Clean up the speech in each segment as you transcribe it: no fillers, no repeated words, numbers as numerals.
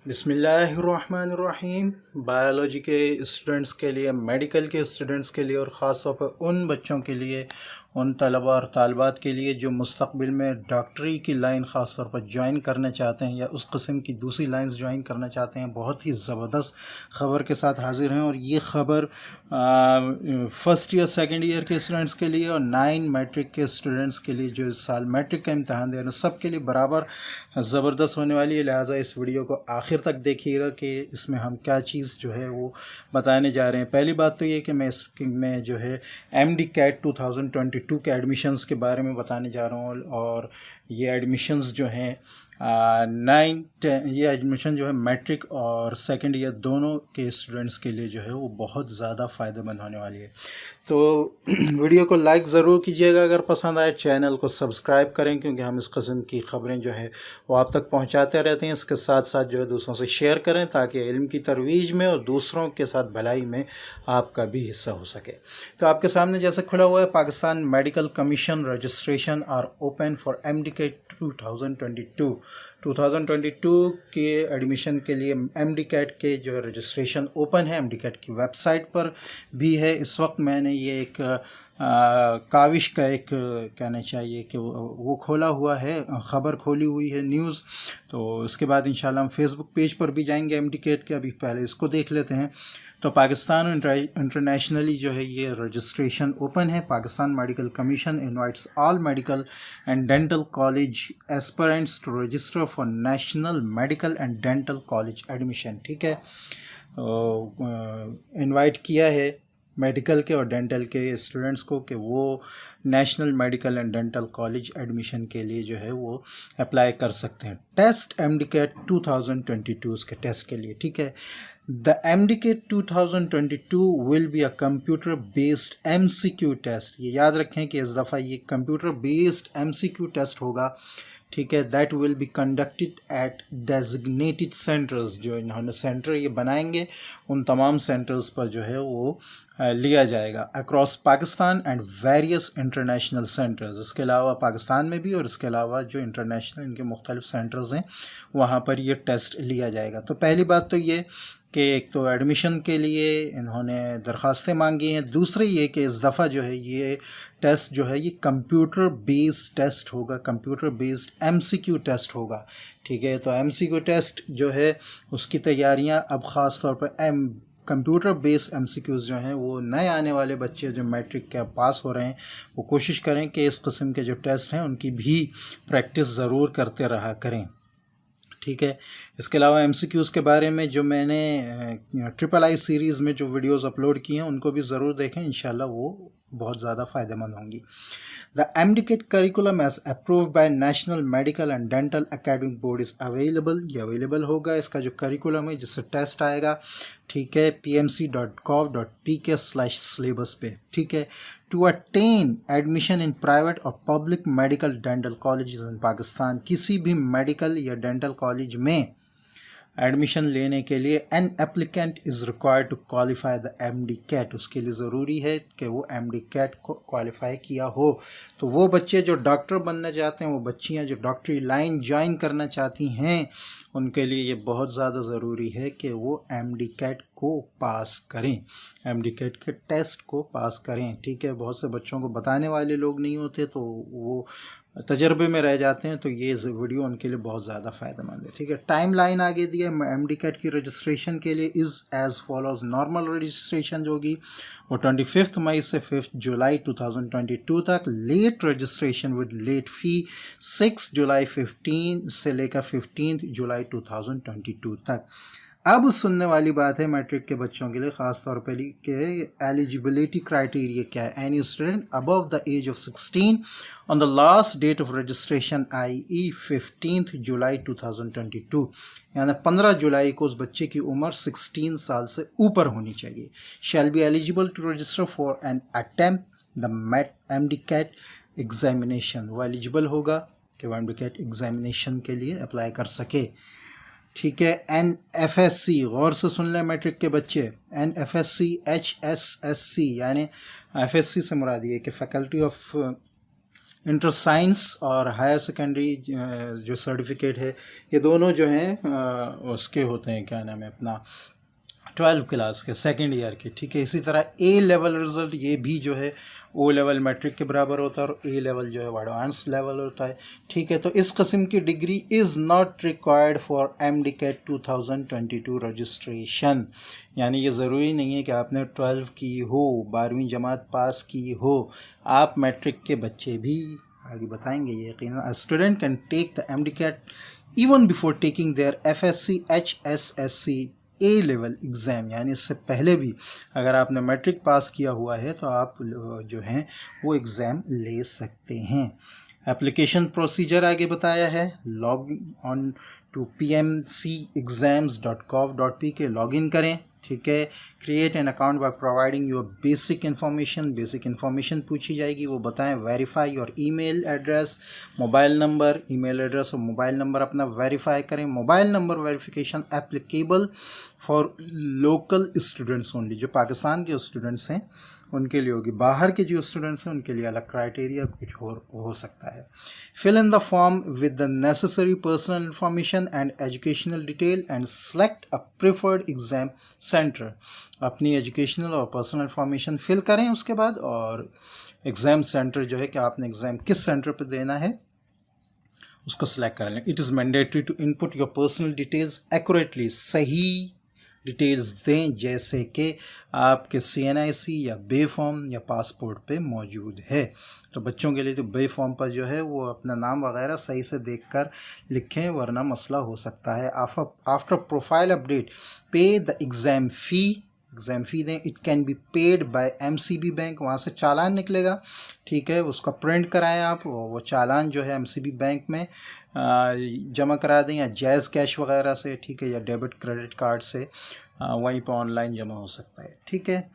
बिस्मिल्लाहिर्रहमानिर्रहीम। बायोलॉजी के स्टूडेंट्स के लिए, मेडिकल के स्टूडेंट्स के लिए और ख़ास तौर पर उन बच्चों के लिए, उन तलबा और तालबात के लिए जो मुस्तक़बिल में डॉक्टरी की लाइन ख़ास तौर पर ज्वाइन करना चाहते हैं या उस किस्म की दूसरी लाइंस ज्वाइन करना चाहते हैं, बहुत ही ज़बरदस्त ख़बर के साथ हाज़िर हैं। और ये ख़बर फ़र्स्ट ईयर सेकेंड ईयर के स्टूडेंट्स के लिए और 9 मैट्रिक के स्टूडेंट्स के लिए जो इस साल मैट्रिक का इम्तहान दे रहे हैं, सब के लिए बराबर ज़बरदस्त होने वाली है। लिहाजा इस वीडियो को आखिर तक देखिएगा कि इसमें हम क्या चीज़ जो है वो बताने जा रहे हैं। पहली बात तो ये कि मैं जो है MD CAT 2022 के एडमिशन्स के बारे में बताने जा रहा हूँ। और ये एडमिशन्स जो हैं 9-10 ये एडमिशन जो है मैट्रिक और सेकेंड ईयर दोनों के स्टूडेंट्स के लिए जो है वो बहुत ज़्यादा फ़ायदेमंद होने वाली है। तो वीडियो को लाइक ज़रूर कीजिएगा, अगर पसंद आए चैनल को सब्सक्राइब करें, क्योंकि हम इस किस्म की ख़बरें जो है वो आप तक पहुंचाते रहते हैं। इसके साथ साथ जो है दूसरों से शेयर करें ताकि इल्म की तरोीज में और दूसरों के साथ भलाई में आपका भी हिस्सा हो सके। तो आपके सामने जैसे खुला हुआ है, Pakistan medical commission registration are open for MD CAT 2022 के एडमिशन के लिए MD CAT के जो रजिस्ट्रेशन ओपन है, MD CAT की वेबसाइट पर भी है। इस वक्त मैंने ये एक काविश का एक कहना चाहिए कि वो खोला हुआ है, ख़बर खोली हुई है, न्यूज़। तो इसके बाद इंशाल्लाह हम फेसबुक पेज पर भी जाएंगे MD CAT के। अभी पहले इसको देख लेते हैं। तो पाकिस्तान इंटरनेशनली जो है ये रजिस्ट्रेशन ओपन है। Pakistan medical commission invites all medical and dental college aspirants to register for national medical and dental college admission. ठीक है, इनवाइट किया है मेडिकल के और डेंटल के स्टूडेंट्स को कि वो national medical and dental college admission के लिए जो है वो अप्लाई कर सकते हैं। टेस्ट MD CAT 2022 के टेस्ट के लिए। ठीक है, the MD CAT 2022 will be a computer based MCQ test. ये याद रखें कि इस दफ़ा ये कंप्यूटर बेस्ड MCQ टेस्ट होगा। ठीक है, that will be conducted at designated centres. जो इन्होंने सेंटर ये बनाएंगे उन तमाम सेंटर्स पर जो है वो लिया जाएगा across Pakistan and various international centres. इसके अलावा पाकिस्तान में भी और इसके अलावा जो इंटरनेशनल इनके मुख्तलिफ सेंटर्स हैं वहाँ पर ये टेस्ट लिया जाएगा। तो पहली बात तो ये कि एक तो एडमिशन के लिए इन्होंने दरख्वास्तें मांगी हैं। दूसरी ये कि इस दफ़ा जो है ये टेस्ट जो है ये कंप्यूटर बेस्ड टेस्ट होगा, कंप्यूटर बेस्ड MCQ टेस्ट होगा। ठीक है, तो MCQ टेस्ट जो है उसकी तैयारियां अब ख़ास तौर पर कंप्यूटर बेस्ड MCQs जो हैं वो नए आने वाले बच्चे जो मैट्रिक के पास हो रहे हैं वो कोशिश करें कि इस किस्म के जो टेस्ट हैं उनकी भी प्रैक्टिस ज़रूर करते रहा करें। ठीक है, इसके अलावा MCQs के बारे में जो मैंने III सीरीज़ में जो वीडियोस अपलोड किए हैं उनको भी ज़रूर देखें, इंशाल्लाह वो बहुत ज़्यादा फ़ायदेमंद होंगी। The MD CAT curriculum as approved by National Medical and Dental Academic Board is available। ये अवेलेबल होगा, इसका जो करिकुलम है जिससे टेस्ट आएगा। ठीक है, pmc.gov.pk/syllabus पे। ठीक है, to attain admission in private और public medical dental colleges in Pakistan, किसी भी मेडिकल या डेंटल कॉलेज में एडमिशन लेने के लिए an applicant is required to qualify the MD CAT। उसके लिए ज़रूरी है कि वो MD CAT को क्वालिफाई किया हो। तो वो बच्चे जो डॉक्टर बनना चाहते हैं, वो बच्चियां जो डॉक्टरी लाइन ज्वाइन करना चाहती हैं, उनके लिए ये बहुत ज़्यादा ज़रूरी है कि वो MD CAT को पास करें, MD CAT के टेस्ट को पास करें। ठीक है, बहुत से बच्चों को बताने वाले लोग नहीं होते तो वो तजर्बे में रह जाते हैं। तो ये वीडियो उनके लिए बहुत ज़्यादा फ़ायदेमंद है। ठीक है, टाइम लाइन आगे दिया है MD CAT की रजिस्ट्रेशन के लिए is as follows. Normal registration जो होगी वो 25 मई से 5 जुलाई 2022 तक। लेट रजिस्ट्रेशन विद लेट फ़ी 6 जुलाई 15 से लेकर 15 जुलाई 2022 तक। अब सुनने वाली बात है मैट्रिक के बच्चों के लिए, ख़ास तौर पर के एलिजिबिलिटी क्राइटेरिया क्या है। Any student above the age of 16 on the last date of registration i.e. 15 July 2022, यानी 15 जुलाई को उस बच्चे की उम्र 16 साल से ऊपर होनी चाहिए। Shall be eligible to register for an attempt the MD CAT examination. वो एलिजिबल होगा कि वो MD CAT एग्जामिनेशन के लिए अप्लाई कर सके। ठीक है, NFSC, गौर से सुन लें मैट्रिक के बच्चे, NFSC HSSC यानी FSC से मुराद ये कि फैकल्टी ऑफ इंटर साइंस और हायर सेकेंडरी जो सर्टिफिकेट है, ये दोनों जो हैं उसके होते हैं, क्या नाम है अपना, 12 क्लास के सेकेंड ईयर के, ठीक है। इसी तरह ए लेवल रिज़ल्ट ये भी जो है ओ लेवल मैट्रिक के बराबर होता है, और ए लेवल जो है वो एडवांस लेवल होता है, ठीक है। तो इस किस्म की degree is not required for MDCAT 2022 registration. यानी ये ज़रूरी नहीं है कि आपने 12 की हो, 12वीं जमात पास की हो, आप मैट्रिक के बच्चे भी, आगे बताएंगे ये यकीनन, student can take the MDCAT even before taking their FSC HSSC A level exam. यानी इससे पहले भी अगर आपने मैट्रिक पास किया हुआ है तो आप जो हैं वो एग्ज़ाम ले सकते हैं। एप्लीकेशन प्रोसीजर आगे बताया है। Log on to pmcexams.gov.pk login करें, ठीक है। Create an account by providing your basic information पूछी जाएगी, वो बताएं। Verify your email address, mobile number, email address और मोबाइल नंबर अपना वेरीफाई करें। Mobile number verification applicable for local students only, जो पाकिस्तान के स्टूडेंट्स हैं उनके लिए होगी, बाहर के जो स्टूडेंट्स हैं उनके लिए अलग क्राइटेरिया कुछ और हो सकता है। Fill in the form with the necessary personal information and educational detail and select a preferred exam centre. अपनी एजुकेशनल और पर्सनल इंफॉर्मेशन फिल करें उसके बाद, और एग्ज़ाम सेंटर जो है कि आपने एग्ज़ाम किस सेंटर पर देना है उसको सेलेक्ट कर लें। It is mandatory to input your personal details accurately, सही डिटेल्स दें जैसे कि आपके CNIC या बे फॉर्म या पासपोर्ट पे मौजूद है। तो बच्चों के लिए तो बे फॉर्म पर जो है वो अपना नाम वगैरह सही से देखकर लिखें, वरना मसला हो सकता है। आफ्टर प्रोफाइल अपडेट पे द एग्ज़ाम फ़ी दें। It can be paid by MCB bank, वहाँ से चालान निकलेगा, ठीक है। उसका प्रिंट कराएं आप, वो चालान जो है MCB बैंक में जमा करा दें, या जैज़ कैश वगैरह से, ठीक है, या डेबिट क्रेडिट कार्ड से वहीं पर ऑनलाइन जमा हो सकता है, ठीक है।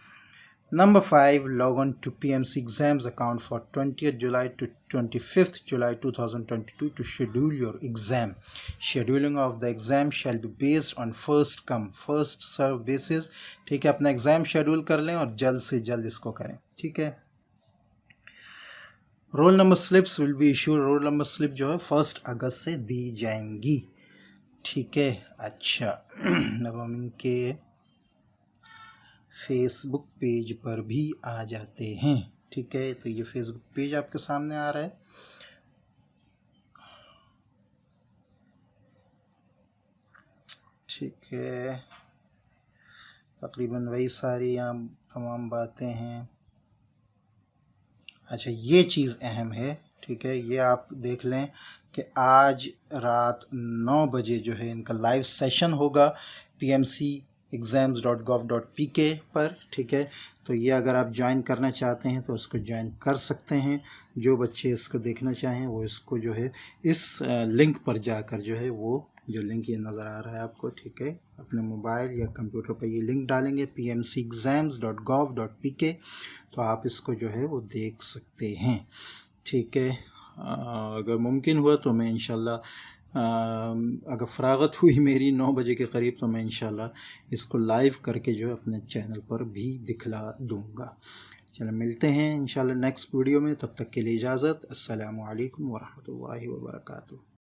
Number 5, log on to PMC Exams account for 20th July to 25th July 2022 to schedule your exam. Scheduling of the exam shall be based on first come first serve basis, ठीक है। अपना exam schedule कर लें और जल्द से जल्द इसको करें, ठीक है। Roll number slips will be issue, roll number slip जो है 1 अगस्त से दी जाएंगी, ठीक है। अच्छा अब हम इनके फेसबुक पेज पर भी आ जाते हैं, ठीक है। तो ये फेसबुक पेज आपके सामने आ रहा है, ठीक है। तकरीबन वही सारी यहाँ तमाम बातें हैं। अच्छा, ये चीज़ अहम है, ठीक है। ये आप देख लें कि आज रात 9 बजे जो है इनका लाइव सेशन होगा pmcexams.gov.pk पर, ठीक है। तो ये अगर आप ज्वाइन करना चाहते हैं तो उसको ज्वाइन कर सकते हैं। जो बच्चे इसको देखना चाहें वो इसको जो है इस लिंक पर जाकर जो है वो जो लिंक ये नज़र आ रहा है आपको, ठीक है, अपने मोबाइल या कंप्यूटर पर ये लिंक डालेंगे pmcexams.gov.pk, तो आप इसको जो है वो देख सकते हैं, ठीक है। अगर मुमकिन हुआ तो मैं इंशाल्लाह अगर फ़रागत हुई मेरी 9 बजे के करीब तो मैं इंशाल्लाह इसको लाइव करके जो है अपने चैनल पर भी दिखला दूँगा। चलो मिलते हैं इंशाल्लाह नेक्स्ट वीडियो में, तब तक के लिए इजाज़त। अस्सलामु अलैकुम वरहमतुल्लाहि वबरकातुहू।